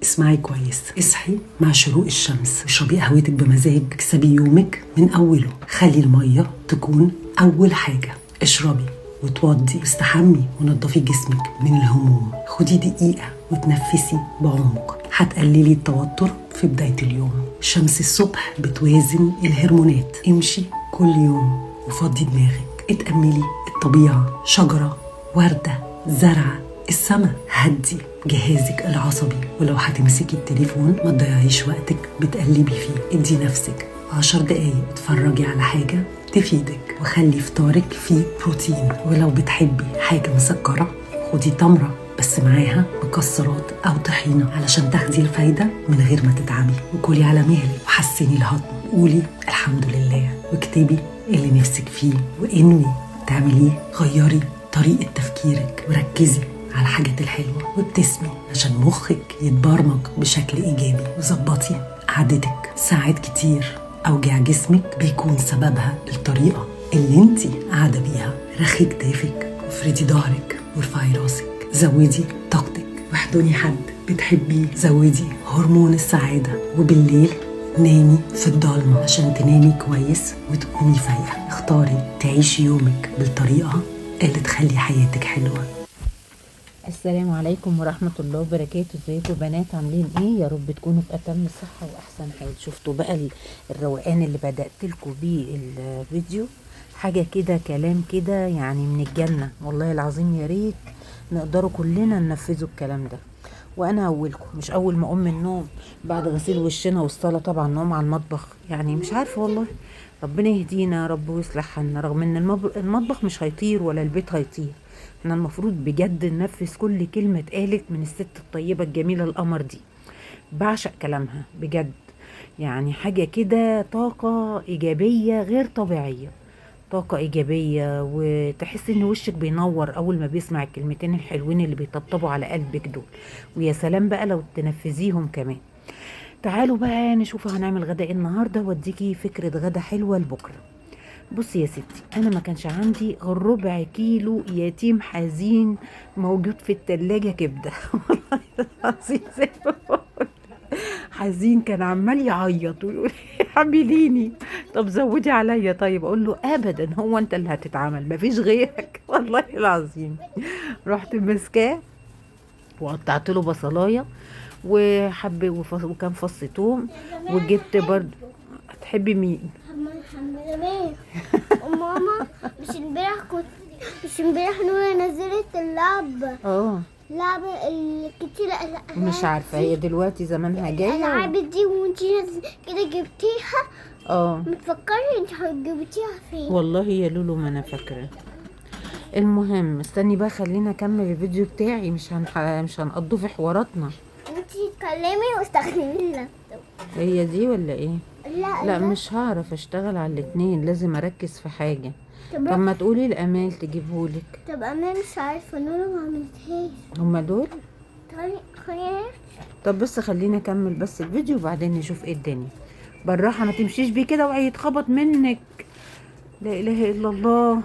اسمعي كويس، اصحي مع شروق الشمس، اشربي قهوتك بمزاج، اكسبي يومك من اوله، خلي الميه تكون اول حاجه، اشربي وتوضي واستحمي ونضفي جسمك من الهموم، خدي دقيقه وتنفسي بعمق، هتقللي التوتر في بدايه اليوم. شمس الصبح بتوازن الهرمونات، امشي كل يوم وفضي دماغك، اتأملي الطبيعه، شجره، ورده، زرع، السما، هدي جهازك العصبي، ولو هتمسكي التليفون ما تضيعيش وقتك بتقلبي فيه، ادي نفسك 10 دقايق اتفرجي على حاجة تفيدك، وخلي فطارك فيه بروتين، ولو بتحبي حاجة مسكرة خدي تمرة بس معاها مكسرات أو طحينة علشان تاخدي الفايدة من غير ما تتعبي، وكلي على مهلك وحسني الهضم، قولي الحمد لله واكتبي اللي نفسك فيه وانوي تعمليه، غيري طريقة تفكيرك وركزي على الحاجات الحلوة وابتسمي عشان مخك يتبرمج بشكل إيجابي، وظبطي قعدتك. ساعات كتير أوجاع جسمك بيكون سببها الطريقة اللي انتي قاعدة بيها، رخي كتافك وافردي ظهرك وارفعي راسك، زودي طاقتك واحضني حد بتحبيه، زودي هرمون السعادة، وبالليل نامي في الضلمة عشان تنامي كويس وتقومي فايقة. اختاري تعيشي يومك بالطريقة اللي تخلي حياتك حلوة. السلام عليكم ورحمة الله وبركاته. ازيكم بنات، عاملين ايه؟ يا رب تكونوا في اتم صحة واحسن حال. شفتوا بقى الروقان اللي بدأت لكم بيه الفيديو؟ حاجة كده، كلام كده يعني من الجنة والله العظيم. يا ريت نقدروا كلنا ننفذوا الكلام ده. وانا اولكم، مش اول ما اقوم من النوم بعد غسيل وشنا والصلاة طبعا نقوم على المطبخ، يعني مش عارفة والله. ربنا يهدينا يا رب ويصلح حالنا، رغم ان المطبخ مش هيطير ولا البيت هيطير. احنا المفروض بجد ننفذ كل كلمة اتقالت من الست الطيبة الجميلة القمر دي. بعشق كلامها بجد، يعني حاجة كده طاقة إيجابية غير طبيعية، طاقة إيجابية، وتحس إن وشك بينور أول ما بيسمع الكلمتين الحلوين اللي بيطبطبوا على قلبك دول. ويا سلام بقى لو تنفذيهم كمان. تعالوا بقى نشوف هنعمل غدا ايه النهاردة، واديكي فكرة غدا حلوة لبكرة. بصي يا ستي، انا ما كانش عندي غير ربع كيلو يتيم حزين موجود في التلاجة كبدة والله العظيم زي ما بقول. حزين كان عمال يعيط ويقول اعمليني، طب زودي عليا، طيب اقول له ابدا، هو انت اللي هتتعمل مفيش غيرك والله العظيم. رحت ماسكاه وقطعت له بصلايه وكان فص توم، وجبت برضه. هتحبي مين؟ حمامية. وماما مش امبارح نور نزلت لعبة الكتير. مش عارفه هي دلوقتي زمانها جايه الالعاب دي وانتي كده جبتيها. متفكري انت جبتيها فين؟ والله يا لولو ما انا فاكره. المهم استني بقى، خلينا اكمل الفيديو بتاعي، مش هنقضوا في حواراتنا. انتي اتكلمي واستخدمي اللابتوب. هي دي ولا ايه؟ لا مش هعرف اشتغل على الاتنين، لازم اركز في حاجه. طب ما تقولي لامال تجيبهولك. طب انا مش عارفه، نور ما عملتهاش. هما دول؟ خلينا. طب بس خلينا اكمل بس الفيديو وبعدين نشوف ايه الدنيا. بالراحه ما تمشيش بيه كده وهيتخبط منك. لا اله الا الله.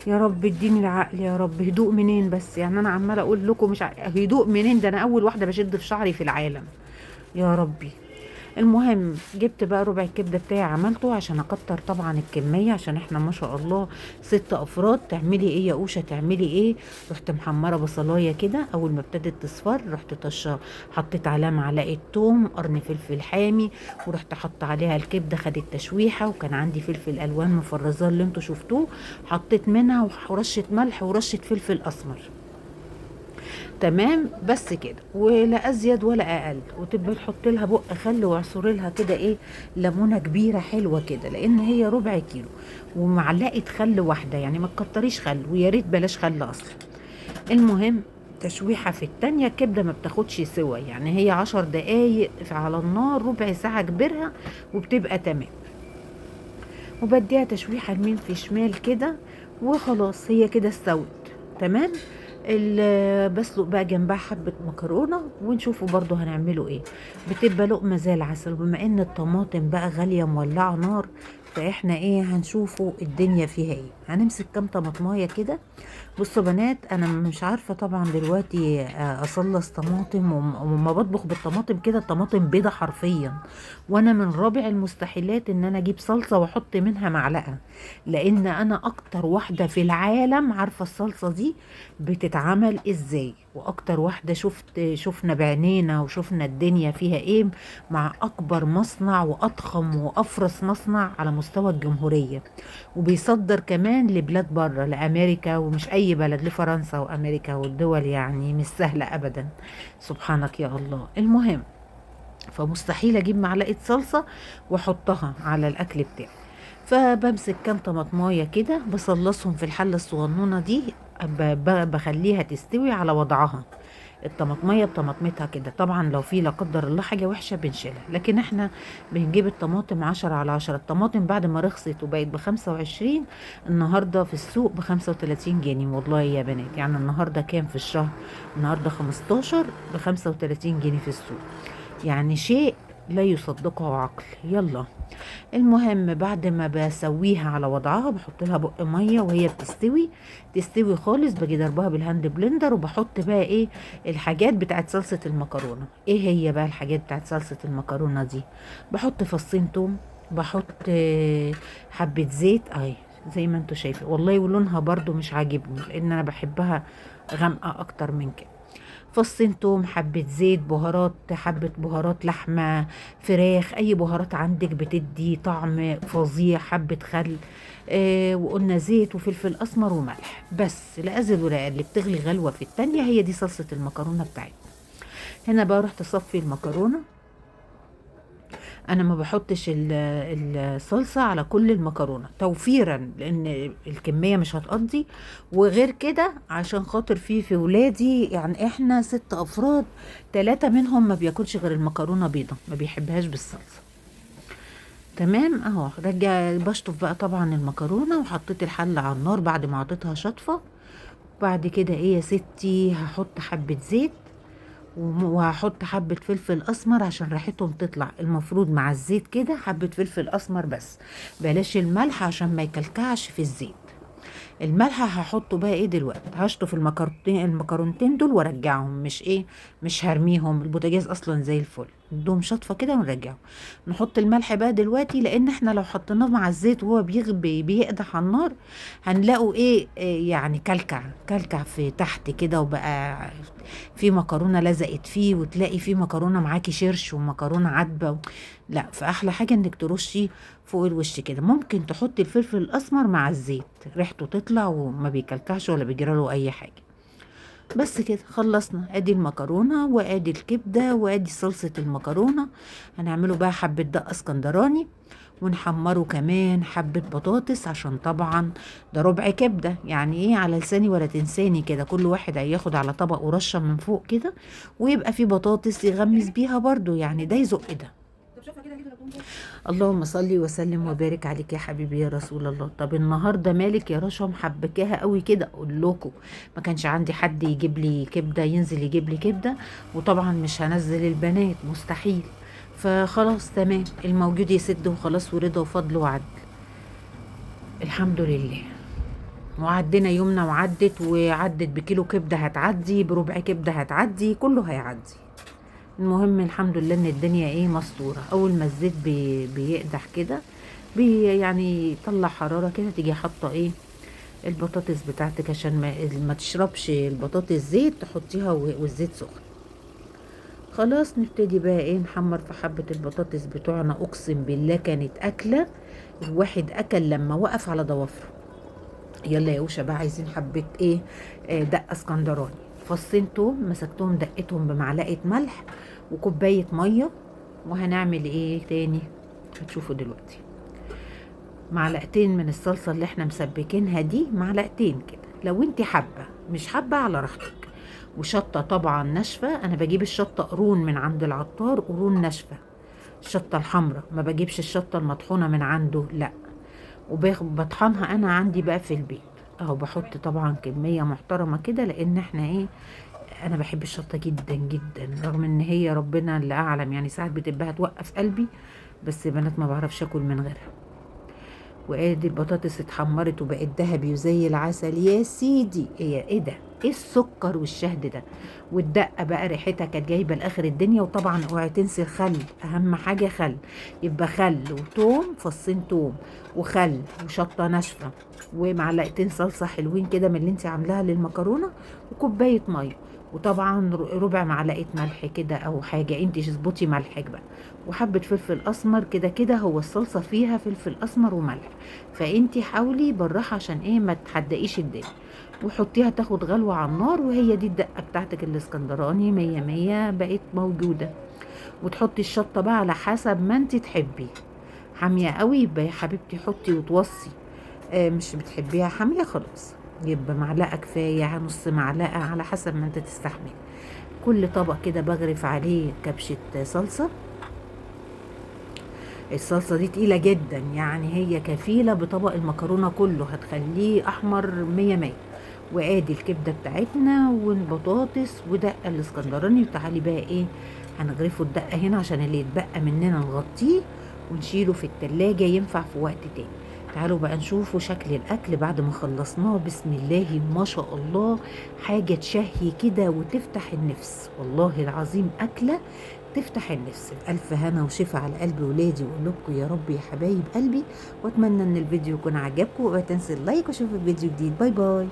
يا رب اديني العقل يا رب. هدوء منين بس؟ يعني انا عماله اقول لكم مش هدوء منين؟ ده انا اول واحده بشد في شعري في العالم يا ربي. المهم جبت بقى ربع الكبده بتاعي عملته عشان اكتر طبعا الكميه، عشان احنا ما شاء الله 6 افراد. تعملي ايه يا اوشه؟ تعملي ايه؟ رحت محمره بصلايه كده، اول ما ابتدت تصفر رحت طشه، حطيت عليها معلقه توم، قرن فلفل حامي، ورحت حط عليها الكبده خدت تشويحه، وكان عندي فلفل الوان مفرزاه اللي انتوا شفتوه، حطيت منها ورشه ملح ورشه فلفل اسمر. تمام بس كده، ولا ازيد ولا اقل. وتبقى تحط لها بق خل واعصري لها كده ايه، ليمونه كبيره حلوه كده، لان هي ربع كيلو، ومعلقه خل واحده، يعني ما تكتريش خل، ويا ريت بلاش خل اصلا. المهم تشويحه في التانية، الكبده ما بتاخدش سوا، يعني هي 10 دقايق على النار، ربع ساعه كبرها وبتبقى تمام. وبديها تشويحه يمين في شمال كده وخلاص، هي كده استوت تمام. بسلق بقى جنبها حبة مكرونة، ونشوفوا برضو هنعمله ايه. بتبقى لقمة زي العسل. وبما ان الطماطم بقى غالية مولعة نار، فاحنا ايه هنشوفوا الدنيا فيها ايه. هنمسك كام طماطمايه كده بصوا بنات، انا مش عارفه طبعا دلوقتي اصلص طماطم، وما بطبخ بالطماطم كده الطماطم بيضه حرفيا. وانا من رابع المستحيلات ان انا اجيب صلصه واحط منها معلقه، لان انا اكتر واحده في العالم عارفه الصلصه دي بتتعمل ازاي، واكتر واحده شفنا بعينينا وشفنا الدنيا فيها ايه، مع اكبر مصنع واضخم وافرس مصنع على مستوى الجمهوريه، وبيصدر كمان لبلاد بره، لامريكا، ومش اي بلد، لفرنسا وامريكا والدول، يعني مش سهله ابدا. سبحانك يا الله. المهم، فمستحيل اجيب معلقه صلصه واحطها على الاكل بتاعي. فبمسك كام طماطمايه كده بصلصهم في الحله الصغنونه دي، بخليها تستوي على وضعها، الطماطمية بطماطمتها كده. طبعا لو في لا قدر الله حاجة وحشة بنشيلها، لكن احنا بنجيب الطماطم 10/10. الطماطم بعد ما رخصت وبقت ب25، النهاردة في السوق ب35 جنيه. والله يا بنات، يعني النهاردة كام في الشهر؟ النهاردة 15، ب35 جنيه في السوق، يعني شيء لا يصدقه عقل. يلا، المهم بعد ما بسويها على وضعها بحط لها بق ميه، وهي تستوي خالص، باجي ضربها بالهاند بلندر، وبحط بقى ايه الحاجات بتاعت صلصه المكرونه. ايه هي بقى الحاجات بتاعت صلصه المكرونه دي؟ بحط فصين توم، بحط حبه زيت اهي زي ما انتوا شايفين، والله ولونها برضو مش عاجبني لان انا بحبها غامقه اكتر من كده. فصين توم، حبة زيت، بهارات، حبة بهارات لحمة، فراخ، أي بهارات عندك بتدي طعم فظيع، حبة خل، وقلنا زيت وفلفل أسمر وملح بس، لا أزل ولا أقل. بتغلي غلوة في التانية، هي دي صلصة المكرونة بتاعتنا. هنا بقى رحت أصفي المكرونة. انا ما بحطش الصلصة على كل المكرونة توفيرا، لان الكمية مش هتقضي، وغير كده عشان خاطر في ولادي، يعني احنا 6 افراد، 3 منهم ما بياكلش غير المكرونة بيضة، ما بيحبهاش بالصلصة. تمام اهو. بشطف بقى طبعا المكرونة، وحطيت الحلة على النار بعد ما عطيتها شطفة. بعد كده ايه يا ستي، هحط حبة زيت، وهحط حبة فلفل أسمر عشان ريحتهم تطلع. المفروض مع الزيت كده حبة فلفل أسمر بس، بلاش الملح عشان ما يكلكعش في الزيت. الملح هحطه بقى ايه دلوقتي، هشطف المكرونتين دول وارجعهم، مش هرميهم، البوتاجاز اصلا زي الفل، ندوم شطفه كده ونرجعهم. نحط الملح بقى دلوقتي، لان احنا لو حطيناه مع الزيت وهو بيقدح على النار، هنلاقوا إيه يعني كلكع في تحت كده، وبقى في مكرونه لزقت فيه، وتلاقي في مكرونه معاكي شرش ومكرونه عدبه لا، فاحلى حاجه انك ترشي فوق الوش كده. ممكن تحطي الفلفل الاسمر مع الزيت، ريحته تطلع وما بيكلكعش ولا بيجراله اي حاجه. بس كده خلصنا. ادي المكرونه، وادي الكبده، وادي صلصه المكرونه. هنعمله بقى حبه دقه اسكندراني، ونحمره كمان حبه بطاطس، عشان طبعا ده ربع كبده، يعني ايه على لساني ولا تنساني كده، كل واحد هياخد على طبق ورشه من فوق كده، ويبقى في بطاطس يغمس بيها برضو، يعني ده يزق ده. اللهم صلي وسلم وبارك عليك يا حبيبي يا رسول الله. طب النهارده مالك يا رشا محبكاها قوي كده؟ اقول لكم ما كانش عندي حد يجيب لي كبده، ينزل يجيب لي كبده، وطبعا مش هنزل البنات مستحيل، فخلاص تمام، الموجود يسد وخلاص، ورضا وفضل وعدل. الحمد لله. وعدينا يومنا، وعدت بكيلو كبده هتعدي، بربع كبده هتعدي، كله هيعدي. المهم الحمد لله ان الدنيا ايه مستوره. اول ما الزيت بيقدح كده، يعني يطلع حراره كده، تيجي حاطه ايه البطاطس بتاعتك، عشان ما تشربش البطاطس زيت، تحطيها والزيت سخن. خلاص نبتدي بقى ايه نحمر في حبه البطاطس بتوعنا. اقسم بالله كانت اكله الواحد اكل لما وقف على ضوافره. يلا يا اوشا بقى، عايزين حبه ايه دقه اسكندراني. فصين توم مسكتهم دقتهم بمعلقه ملح وكوبايه ميه. وهنعمل ايه تاني هتشوفوا دلوقتي. معلقتين من الصلصه اللي احنا مسبكينها دي، معلقتين كده، لو انت حابه، مش حابه على راحتك. وشطه طبعا ناشفه، انا بجيب الشطه قرون من عند العطار، قرون ناشفه، الشطه الحمراء، ما بجيبش الشطه المطحونه من عنده لا، وبطحنها انا عندي بقى في البيت اهو. بحط طبعا كميه محترمه كده، لان احنا ايه، انا بحب الشطه جدا جدا، رغم ان هي ربنا اللي اعلم، يعني ساعات بتبقى هتوقف قلبي، بس بنات ما بعرفش اكل من غيرها. وادي البطاطس اتحمرت وبقت ذهبي وزي العسل يا سيدي. ايه ده؟ ايه السكر والشهد ده؟ والدقه بقى ريحتها كانت جايبه لاخر الدنيا. وطبعا اوعي تنسي الخل، اهم حاجه خل. يبقى خل وتوم، فصين توم وخل وشطه ناشفه ومعلقتين صلصه حلوين كده من اللي انت عاملاها للمكرونه، وكوبايه ميه، وطبعا ربع معلقه ملح كده او حاجه، انت اظبطي ملحك بقى، وحبه فلفل اسمر. كده كده هو الصلصه فيها فلفل اسمر وملح، فانت حاولي بالراحه عشان ايه ما تحدقيش الدنيا. وحطيها تاخد غلوه على النار، وهي دي الدقه بتاعتك الاسكندراني مية مية بقت موجوده. وتحطي الشطه بقى على حسب ما انت تحبي. حاميه قوي يبقى يا حبيبتي حطي وتوصي، مش بتحبيها حاميه خلاص يبقى معلقه كفايه، نص معلقه على حسب ما انت تستحمل. كل طبق كده بغرف عليه كبشه صلصه. الصلصه دي تقيله جدا، يعني هي كفيله بطبق المكرونه كله، هتخليه احمر مية مية. وادي الكبده بتاعتنا والبطاطس ودقه الاسكندراني. وتعالي بقى ايه، هنغرفه الدقه هنا عشان اللي يتبقى مننا نغطيه ونشيله في التلاجة ينفع في وقت تاني. تعالوا بقى نشوفوا شكل الاكل بعد ما خلصناه. بسم الله ما شاء الله، حاجه تشهي كده وتفتح النفس، والله العظيم اكله تفتح النفس. بألف هنا وشفا على قلب ولادي وقلوبكم يا رب يا حبايب قلبي. واتمنى ان الفيديو يكون عجبكم، وما تنسوا اللايك واشوفكم في فيديو جديد. باي باي.